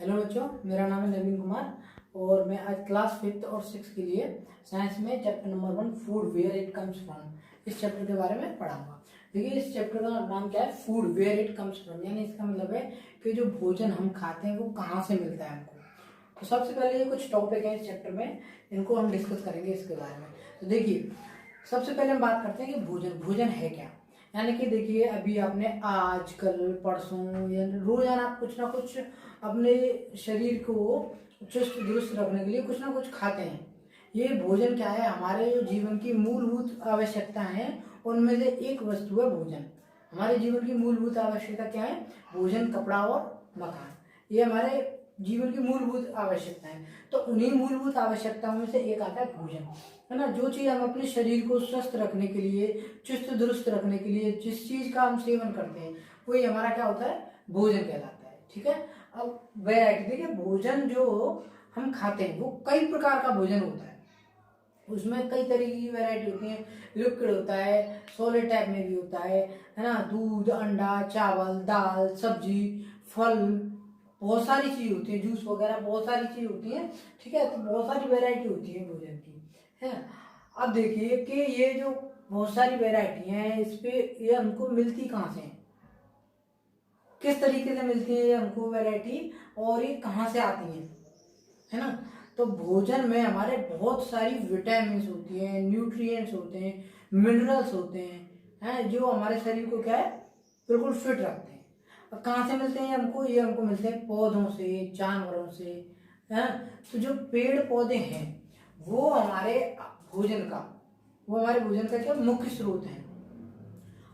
Hello बच्चों, मेरा नाम है नवीन कुमार और मैं आज क्लास 5th और 6th के लिए साइंस में chapter number 1 food where it comes from इस चैप्टर के बारे में पढ़ाऊंगा। देखिए, इस चैप्टर का नाम क्या है? Food where it comes from, यानी इसका मतलब है कि जो भोजन हम खाते हैं वो कहाँ से मिलता है हमको। तो सबसे पहले ये कुछ टॉपिक है इस चैप्टर में, इनको हम डिस्कस करेंगे इसके बारे में। तो देखिए, सबसे पहले हम बात करते हैं कि भोजन भोजन है क्या। यानी कि देखिए, अभी आपने आज कल परसों या रोजाना कुछ ना कुछ अपने शरीर को चुस्त दुरुस्त रखने के लिए कुछ ना कुछ खाते हैं। ये भोजन क्या है? हमारे जो जीवन की मूलभूत आवश्यकता है उनमें से एक वस्तु है भोजन। हमारे जीवन की मूलभूत आवश्यकता क्या है? भोजन, कपड़ा और मकान। ये हमारे जीवन की मूलभूत आवश्यकता है। तो उन्हीं मूलभूत आवश्यकताओं में से एक आता है भोजन, है ना। जो चीज हम अपने शरीर को स्वस्थ रखने के लिए, चुस्त दुरुस्त रखने के लिए जिस चीज का हम सेवन करते हैं वही हमारा क्या होता है? भोजन कहलाता है। ठीक है। अब वैरायटी देखिए, भोजन जो हम खाते हैं वो कई प्रकार का भोजन होता है। उसमें कई तरीके की वैरायटी होती है। लिक्विड होता है, सॉलिड टाइप में भी होता है ना। दूध, अंडा, चावल, दाल, सब्जी, फल, बहुत सारी चीज होती है, जूस वगैरह बहुत सारी चीज होती है। ठीक है। तो बहुत सारी वैरायटी होती है भोजन की, है। अब देखिए कि ये जो बहुत सारी वैरायटी हैं, इस पे ये हमको मिलती कहाँ से है, किस तरीके से मिलती है ये हमको वैरायटी, और ये कहाँ से आती है ना। तो भोजन में हमारे बहुत सारी विटामिन होती हैं, न्यूट्रिएंट्स होते हैं, मिनरल्स होते हैं जो हमारे शरीर को क्या है, बिल्कुल फिट रखते हैं। और कहाँ से मिलते हैं हमको? ये हमको मिलते हैं पौधों से, जानवरों से, है। तो जो पेड़ पौधे हैं वो हमारे भोजन का वो हमारे भोजन का क्या मुख्य स्रोत है।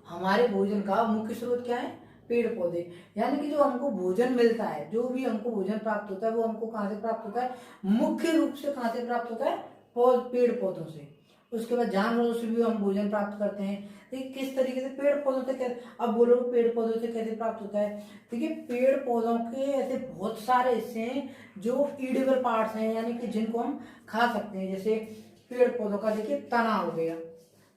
हमारे भोजन का मुख्य स्रोत क्या है? पेड़ पौधे। यानी कि जो हमको भोजन मिलता है, जो भी हमको भोजन प्राप्त होता है वो हमको कहाँ से प्राप्त होता है? मुख्य रूप से कहाँ से प्राप्त होता है? पेड़ पौधों से। उसके बाद जानवरों से भी हम भोजन प्राप्त करते हैं। देखिए किस तरीके से पेड़ पौधों से कैसे, अब बोलो पेड़ पौधों से कैसे प्राप्त होता है। देखिए, पेड़ पौधों के ऐसे बहुत सारे हिस्से हैं जो ईडेबल पार्ट्स हैं, यानी कि जिनको हम खा सकते हैं। जैसे पेड़ पौधों का देखिए, तना हो गया,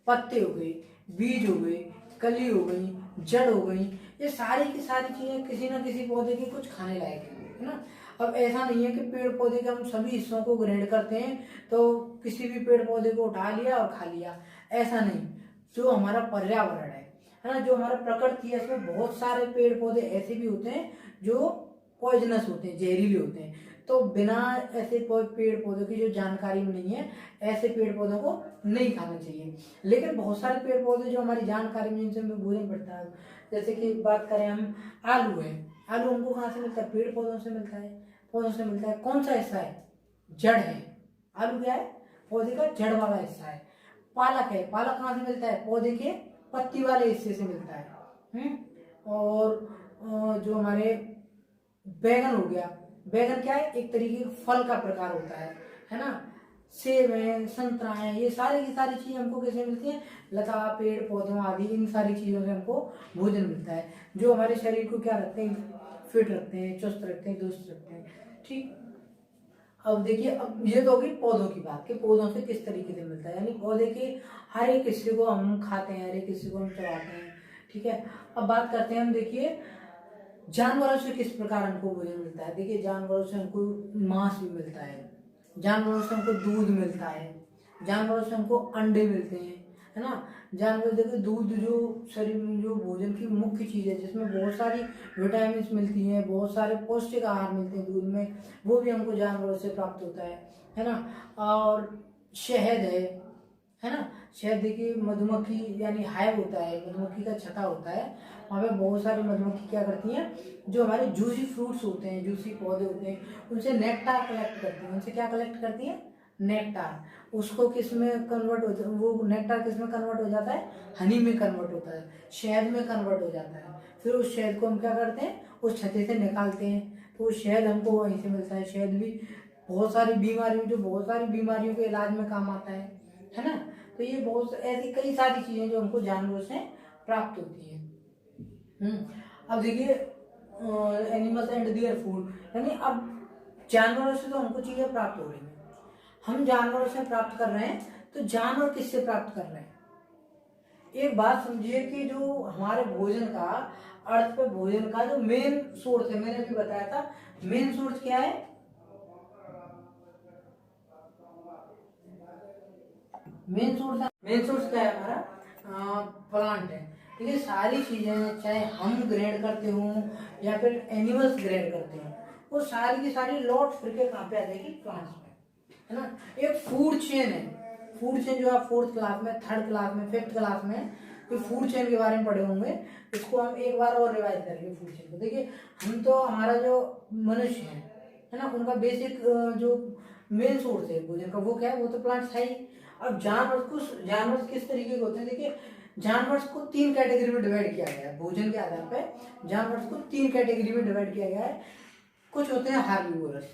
पत्ते हो गए, बीज हो गए, कली हो गई, जड़ हो गई, ये सारी की सारी चीजें किसी ना किसी पौधे की कुछ खाने लायक है ना। अब ऐसा नहीं है कि पेड़ पौधे के हम सभी हिस्सों को ग्रेड करते हैं तो किसी भी पेड़ पौधे को उठा लिया और खा लिया, ऐसा नहीं। जो हमारा पर्यावरण है ना, जो हमारा प्रकृति है, इसमें बहुत सारे पेड़ पौधे ऐसे भी होते हैं जो पॉइजनस होते हैं, जहरीले होते हैं। तो बिना ऐसे पेड़ पौधों की जो जानकारी में नहीं है, ऐसे पेड़ पौधों को नहीं खाना चाहिए। लेकिन बहुत सारे पेड़ पौधे जो हमारी जानकारी में, जिनसे हमें भोजन पड़ता है, जैसे कि बात करें हम, आलू है। आलू हमको कहाँ से मिलता है? पेड़ पौधों से मिलता है। पौधों से मिलता है। कौन सा हिस्सा है? जड़ है। आलू क्या है? पौधे का जड़ वाला हिस्सा है। पालक है। पालक कहाँ से मिलता है? पौधे के पत्ती वाले हिस्से से मिलता है। और जो हमारे बैगन हो गया, बैगन क्या है? एक तरीके का फल का प्रकार होता है ना। सेब है, संतरा है, ये सारी की सारी चीजें हमको कैसे मिलती है? लता, पेड़ पौधों आदि, इन सारी चीजों से हमको भोजन मिलता है, जो हमारे शरीर को क्या रखते हैं? फिट रखते हैं, चुस्त रखते हैं, दुरुस्त रखते हैं। ठीक। अब देखिए, अब ये तो होगी पौधों की बात कि पौधों से किस तरीके से मिलता है, यानी पौधे के हर एक हिस्से को हम खाते हैं, हर एक हिस्से को हम चबाते हैं। ठीक है। अब बात करते हैं हम, देखिए जानवरों से किस प्रकार हमको भोजन मिलता है। देखिए, जानवरों से हमको मांस भी मिलता है, जानवरों से हमको दूध मिलता है, जानवरों से हमको अंडे मिलते हैं, है ना। जानवर देखिए, दूध जो शरीर में जो भोजन की मुख्य चीज है, जिसमें बहुत सारी विटामिन मिलती हैं, बहुत सारे पौष्टिक आहार मिलते हैं दूध में, वो भी हमको जानवरों से प्राप्त होता है ना। और शहद है ना। शहद देखिए, मधुमक्खी यानी हाइव होता है, मधुमक्खी का छत्ता होता है, वहाँ पे बहुत सारी मधुमक्खी क्या करती हैं, जो हमारे जूसी फ्रूट्स होते हैं, जूसी पौधे होते हैं, उनसे नेक्टार कलेक्ट करती हैं। उनसे क्या कलेक्ट करती हैं? नेक्टार। उसको किस में कन्वर्ट होता है? वो नेक्टार किस में कन्वर्ट हो जाता है? हनी में कन्वर्ट होता है, शहद में कन्वर्ट हो जाता है। फिर उस शहद को हम क्या करते हैं? उस छत्ते से निकालते हैं, तो वो शहद हमको वहीं से मिलता है। शहद भी बहुत सारी बीमारियों के इलाज में काम आता है ना। तो ये बहुत ऐसी कई सारी चीजें जो हमको जानवरों से प्राप्त होती है। अब देखिए, एनिमल्स एंड देयर फूड, यानी अब जानवरों से तो हमको चीजें प्राप्त हो रही हैं, हम जानवरों से प्राप्त कर रहे हैं, तो जानवर किससे प्राप्त कर रहे हैं? एक बात समझिए कि जो हमारे भोजन का अर्थ पे भोजन का जो मेन सोर्स है, मैंने अभी बताया था मेन सोर्स क्या है, मेन सोर्स क्या है हमारा, प्लांट है। ठीक है, सारी चीजें चाहे हम ग्रेड करते हो या फिर एनिमल्स ग्रेड करते हो, वो सारी की सारी लौट फिर के कहाँ पे आ जाएगी, प्लांट्स में, है ना। एक फूड चेन है, फूड चेन जो आप फोर्थ क्लास में, थर्ड क्लास में, फिफ्थ क्लास में कोई फूड चेन के बारे में पढ़े होंगे, इसको हम एक बार और रिवाइज करेंगे फूड चेन को। देखिए, हम तो हमारा जो मनुष्य है ना, उनका बेसिक जो मेन सोर्स है भोजन का वो क्या है, वो तो प्लांट्स है ही। अब जानवर किस तरीके के होते हैं, देखिए जानवर को 3 कैटेगरी में डिवाइड किया गया है भोजन के आधार पर। जानवर को 3 कैटेगरी में डिवाइड किया गया है। कुछ होते हैं हार्बिवोरस,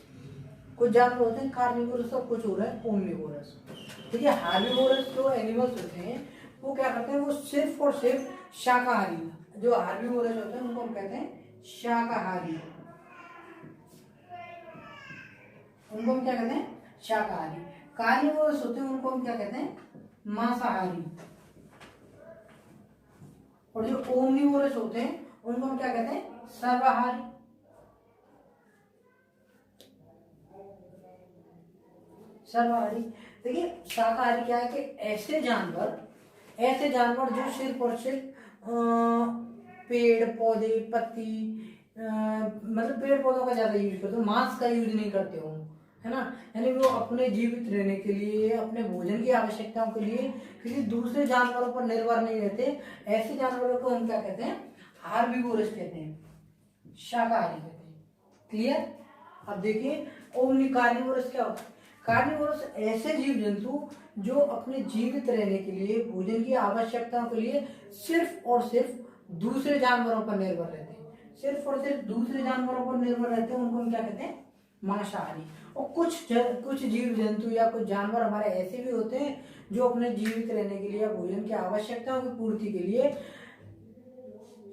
कुछ जानवर होते हैं कार्निवोरस और कुछ हो रहे हैं ओमनिवोरस। ठीक है, हार्बिवोरस जो एनिमल्स होते हैं वो क्या करते हैं, वो सिर्फ और सिर्फ शाकाहारी, जो हार्बिवोरस होते हैं उनको हम कहते हैं शाकाहारी, उनको हम क्या कहते हैं, शाकाहारी। कार्निवोरस होते हैं उनको हम क्या कहते हैं, मांसाहारी। और जो ओमनिवोरस होते हैं उनको हम क्या कहते हैं, सर्वाहारी। सर्वाहारी। देखिए शाकाहारी क्या है कि ऐसे जानवर जो सिर्फ और सिर्फ पेड़ पौधे पत्ती, मतलब पेड़ पौधों का ज्यादा यूज करते हो, मांस का यूज नहीं करते हो, है ना। यानी वो अपने जीवित रहने के लिए, अपने भोजन की आवश्यकताओं के लिए किसी दूसरे जानवरों पर निर्भर नहीं रहते। ऐसे जानवरों को हम क्या कहते हैं, हार्बिवोरस कहते हैं, शाकाहारी कहते हैं। क्लियर। अब देखिए कार्निवोरस क्या होता है, कार्निवोरस ऐसे जीव जंतु जो अपने जीवित रहने के लिए, भोजन की आवश्यकताओं के लिए सिर्फ और सिर्फ दूसरे जानवरों पर निर्भर रहते हैं, सिर्फ और सिर्फ दूसरे जानवरों पर निर्भर रहते हैं, उनको हम क्या कहते हैं, मांसाहारी। और कुछ जीव जंतु या कुछ जानवर हमारे ऐसे भी होते हैं जो अपने जीवित रहने के लिए या भोजन की आवश्यकताओं की पूर्ति के लिए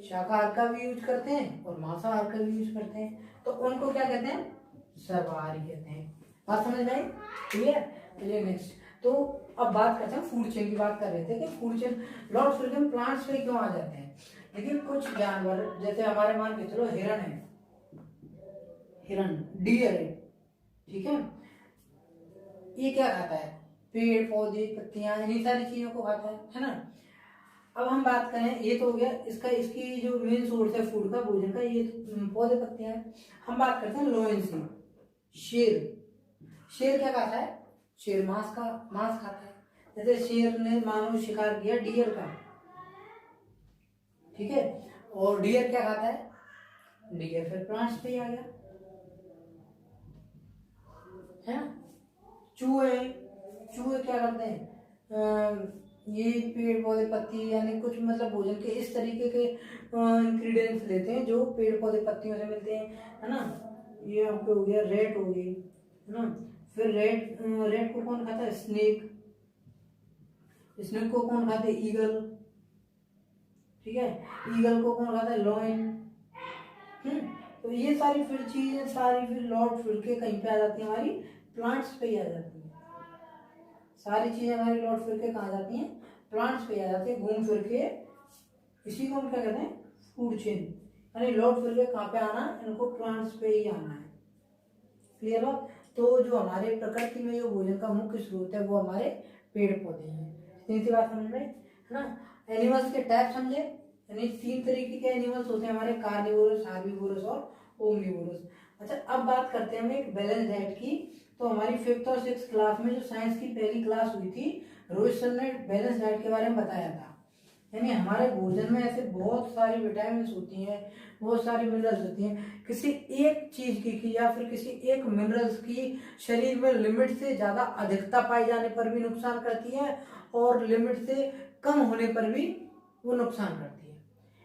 शाकाहार का भी यूज करते हैं और मांसाहार का भी यूज करते हैं, तो उनको क्या कहते हैं, सर्वाहारी कहते हैं। बात समझ में आई, क्लियर। चलिए नेक्स्ट, तो अब बात करते हैं फूड चेन की। बात कर रहे थे कि food chain Lord freedom plants पे क्यों आ जाते हैं। लेकिन कुछ जानवर जैसे हमारे मान के चलो हिरण है, हिरण डियर है, ठीक है, ये क्या खाता है, पेड़ पौधे पत्तियां, इन्हीं सारी चीजों को खाता है ना। अब हम बात करें, ये तो हो गया इसकी जो मेन सोर्स है फूड का, भोजन का, ये पौधे पत्तियां हैं। हम बात करते हैं लोयन से, शेर क्या खाता है, शेर मांस खाता है। जैसे शेर ने मानो शिकार किया डियर का, ठीक है, और डियर क्या खाता है, डियर फिर प्लांट्स पे ही आ गया, है ना। चूहे क्या करते हैं, ये पेड़ पौधे पत्ती यानी कुछ मतलब भोजन के इस तरीके के इंग्रेडिएंट्स लेते हैं जो पेड़ पौधे पत्तियों से मिलते हैं, है ना। ये आपको हो गया रेट हो गई, है ना। फिर रेट को कौन खाता है, स्नेक को कौन खाता है, ईगल, ठीक है, ईगल को कौन खाता है, लॉयन। तो ये सारी फिर चीजें सारी फिर लौट फिर के कहीं पे आ जाती है, हमारी प्लांट्स पे ही आ जाती है। सारी चीजें हमारी लौट फिर के कहाँ जाती हैं, प्लांट्स पे आ जाती है, घूम फिर के। इसी को हम क्या कहते हैं, फूड चेन, यानी लौट फिर के कहाँ पे आना, इनको प्लांट्स पे ही आना है। क्लियर बात। तो जो हमारे प्रकृति में जो भोजन का मुख्य स्रोत है वो हमारे पेड़ पौधे हैं। इतनी सी बात समझ में, है ना। एनिमल्स के टाइप समझे, यानी 3 तरीके के एनिमल्स होते हैं हमारे, कार्निवोरस, हार्बिवोरस और ओमनिवोरस। अच्छा, अब बात करते हैं हम एक बैलेंस डाइट की। तो हमारी 5th और 6th क्लास में जो साइंस की पहली क्लास हुई थी, रोहित सर ने बैलेंस डाइट के बारे में बताया था। यानी हमारे भोजन में ऐसे बहुत सारी विटामिन होती हैं, बहुत सारी मिनरल्स होती हैं, किसी एक चीज की या फिर किसी एक मिनरल्स की शरीर में लिमिट से ज्यादा अधिकता पाई जाने पर भी नुकसान करती है और लिमिट से कम होने पर भी वो नुकसान करती है।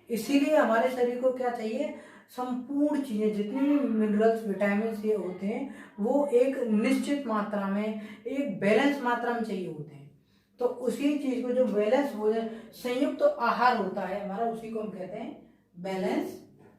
इसीलिए हमारे शरीर को क्या चाहिए, संपूर्ण चीजें जितनी भी मिनरल्स विटामिन ये होते हैं वो एक निश्चित मात्रा में, एक बैलेंस मात्रा में चाहिए होते हैं। तो उसी चीज को जो बैलेंस भोजन संयुक्त तो आहार होता है हमारा, उसी को हम कहते हैं बैलेंस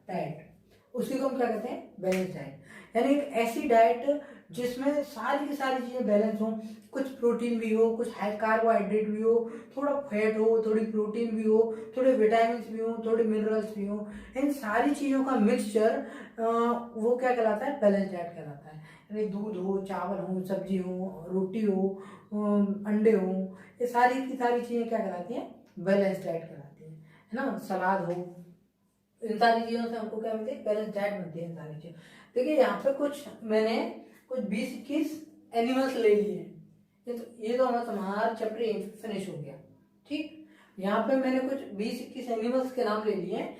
डाइट। उसी को हम क्या कहते हैं, बैलेंस डाइट। यानी एक ऐसी डाइट जिसमें सारी की सारी चीजें बैलेंस हो, कुछ प्रोटीन भी हो, कुछ हाई कार्बोहाइड्रेट भी हो, थोड़ा फैट हो, थोड़ी प्रोटीन भी हो, थोड़े विटामिन भी हो, थोड़े मिनरल्स भी हो, इन सारी चीजों का मिक्सचर वो क्या कहलाता है, बैलेंस डाइट कहलाता है। यानी दूध हो, चावल हो, सब्जी हो, रोटी हो, अंडे हो, ये सारी की सारी चीजें क्या कहलाती हैं, बैलेंस डाइट कहलाती है ना। सलाद हो, इन सारी चीजों से हमको क्या मिलती है, बैलेंस डाइट मिलती है इन सारी चीजों। देखिए यहाँ पे मैंने कुछ 20-21 एनिमल्स ले लिए हैं। ये तो हमारा तुम्हारा चैप्टर फिनिश हो गया। ठीक, यहाँ पे मैंने कुछ 20-21 एनिमल्स के नाम ले लिए हैं।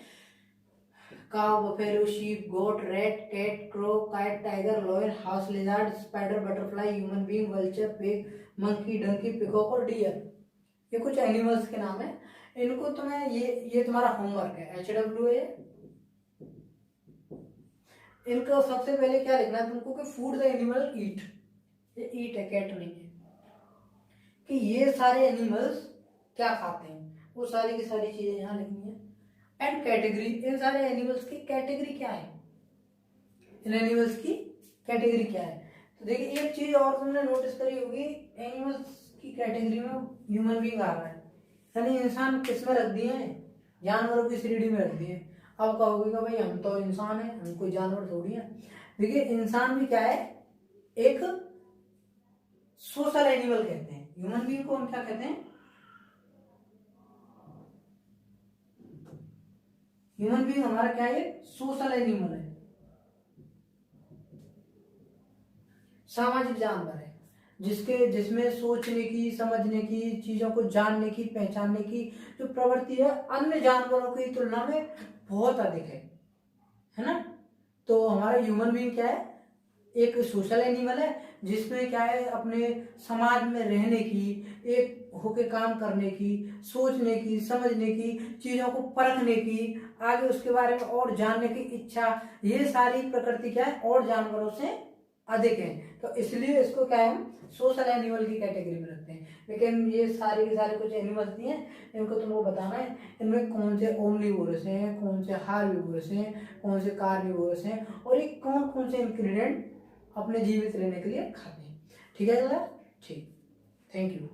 Cow, buffalo, sheep, goat, rat, cat, crow, kite, tiger, lion, house lizard, spider, butterfly, human being, vulture, pig, monkey, donkey, peacock और डियर। ये कुछ एनिमल्स के नाम है। इनको तुम्हें ये तुम्हारा होमवर्क है, HWA। इनको सबसे पहले क्या लिखना है तुमको कि फूड द एनिमल ईट, ये ईट है, कैट नहीं है, कि ये सारे एनिमल्स क्या खाते हैं, वो सारी की सारी चीजें यहाँ लिखनी है। एंड कैटेगरी, इन सारे एनिमल्स की कैटेगरी क्या है, इन एनिमल्स की कैटेगरी क्या है। तो देखिए एक चीज और तुमने नोटिस करी होगी, एनिमल्स की कैटेगरी में ह्यूमन बीइंग आ रहा है, यानी इंसान किस में रख दिए हैं, जानवरों की श्रेणी में रख दिए। अब कहोगे कि भाई हम तो इंसान है, हम कोई जानवर थोड़ी है। देखिए इंसान भी क्या है, एक सोशल एनिमल कहते हैं। ह्यूमन बीइंग को हम क्या कहते हैं, ह्यूमन बीइंग हमारा क्या है, सोशल एनिमल है, सामाजिक जानवर है, जिसमें सोचने की, समझने की, चीजों को जानने की, पहचानने की जो प्रवृत्ति है अन्य जानवरों की तुलना में बहुत अधिक है ना। तो हमारा ह्यूमन बीइंग क्या है, एक सोशल एनिमल है, जिसमें क्या है, अपने समाज में रहने की, एक होके काम करने की, सोचने की, समझने की, चीजों को परखने की, आगे उसके बारे में और जानने की इच्छा, ये सारी प्रकृति क्या है, और जानवरों से अधिक है। तो इसलिए इसको क्या है, हम सोशल एनिमल की कैटेगरी में रखते हैं। लेकिन ये सारे के सारे कुछ एनिमल्स नहीं है, इनको तुमको बताना है इनमें कौन से ओमनीवोरस हैं, कौन से हार्बिवोरस हैं, कौन से कार्निवोरस हैं, और ये कौन कौन से इंग्रेडिएंट अपने जीवित रहने के लिए खाते हैं। ठीक है दादा, ठीक, थैंक यू।